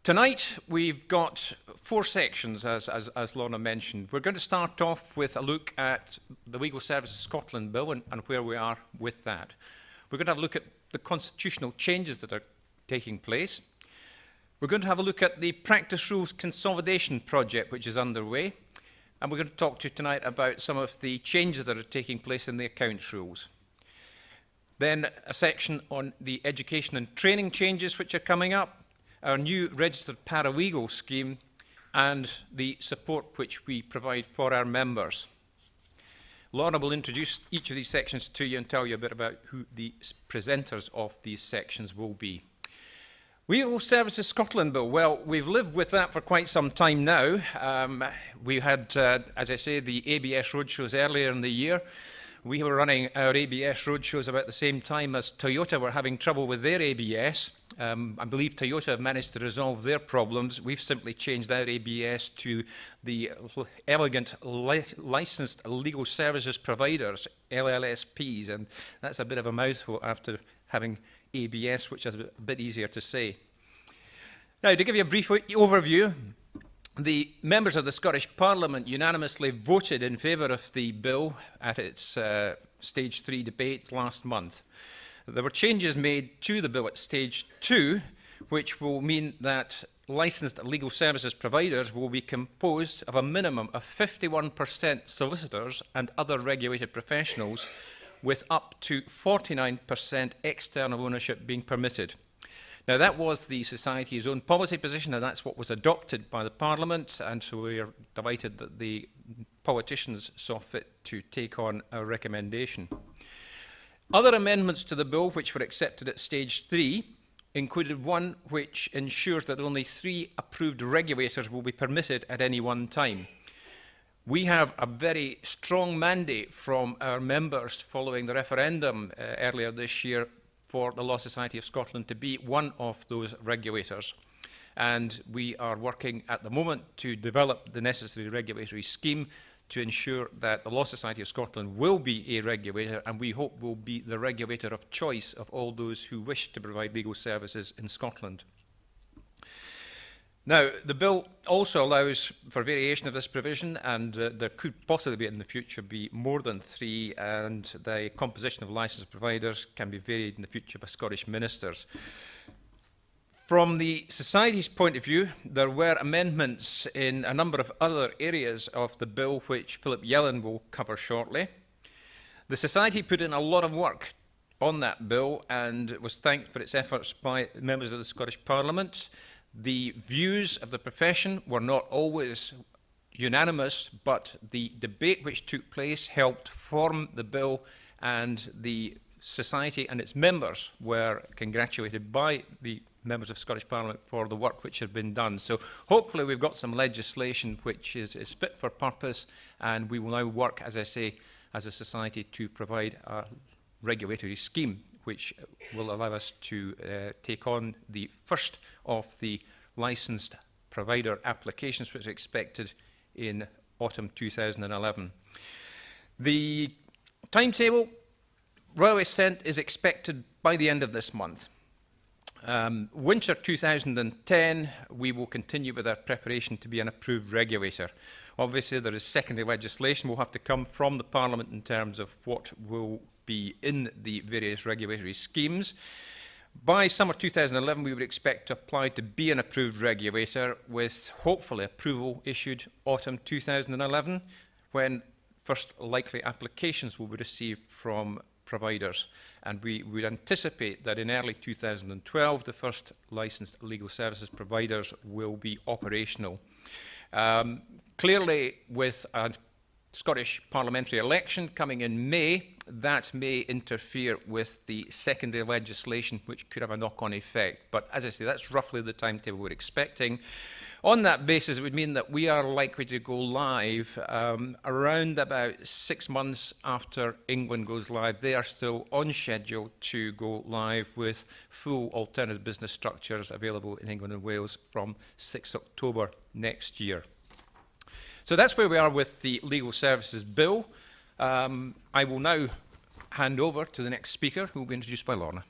Tonight we've got four sections, as Lorna mentioned. We're going to start off with a look at the Legal Services Scotland Bill and where we are with that. We're going to have a look at the constitutional changes that are taking place. We're going to have a look at the Practice Rules Consolidation Project, which is underway. And we're going to talk to you tonight about some of the changes that are taking place in the accounts rules. Then a section on the education and training changes which are coming up, our new registered paralegal scheme, and the support which we provide for our members. Lorna will introduce each of these sections to you and tell you a bit about who the presenters of these sections will be. Legal Services Scotland Bill, well, we've lived with that for quite some time now. We had, as I say, the ABS roadshows earlier in the year. We were running our ABS roadshows about the same time as Toyota were having trouble with their ABS. I believe Toyota have managed to resolve their problems. We've simply changed our ABS to the elegant licensed legal services providers, LLSPs, and that's a bit of a mouthful after having ABS, which is a bit easier to say. Now, to give you a brief overview, the members of the Scottish Parliament unanimously voted in favour of the bill at its Stage 3 debate last month. There were changes made to the bill at Stage 2, which will mean that licensed legal services providers will be composed of a minimum of 51% solicitors and other regulated professionals, with up to 49% external ownership being permitted. Now, that was the Society's own policy position, and that's what was adopted by the Parliament, and so we are delighted that the politicians saw fit to take on our recommendation. Other amendments to the bill which were accepted at Stage 3 included one which ensures that only 3 approved regulators will be permitted at any one time. We have a very strong mandate from our members following the referendum earlier this year for the Law Society of Scotland to be one of those regulators. And we are working at the moment to develop the necessary regulatory scheme to ensure that the Law Society of Scotland will be a regulator, and we hope will be the regulator of choice of all those who wish to provide legal services in Scotland. Now, the bill also allows for variation of this provision, and there could possibly in the future be more than 3, and the composition of licensed providers can be varied in the future by Scottish ministers. From the Society's point of view, there were amendments in a number of other areas of the bill which Philip Yellen will cover shortly. The Society put in a lot of work on that bill and was thanked for its efforts by members of the Scottish Parliament. The views of the profession were not always unanimous, but the debate which took place helped form the bill, and the Society and its members were congratulated by the members of Scottish Parliament for the work which had been done. So hopefully we've got some legislation which is fit for purpose, and we will now work, as I say, as a society to provide a regulatory scheme which will allow us to take on the first of the licensed provider applications, which is expected in autumn 2011. The timetable, Royal Assent is expected by the end of this month. Winter 2010, we will continue with our preparation to be an approved regulator. Obviously, there is secondary legislation will have to come from the Parliament in terms of what will be in the various regulatory schemes. By summer 2011, we would expect to apply to be an approved regulator, with hopefully approval issued autumn 2011, when first likely applications will be received from providers. And we would anticipate that in early 2012, the first licensed legal services providers will be operational. Clearly, with a Scottish parliamentary election coming in May, that may interfere with the secondary legislation, which could have a knock-on effect. But as I say, that's roughly the timetable we're expecting. On that basis, it would mean that we are likely to go live around about 6 months after England goes live. They are still on schedule to go live with full alternative business structures available in England and Wales from 6 October next year. So that's where we are with the Legal Services Bill. I will now hand over to the next speaker, who will be introduced by Lorna.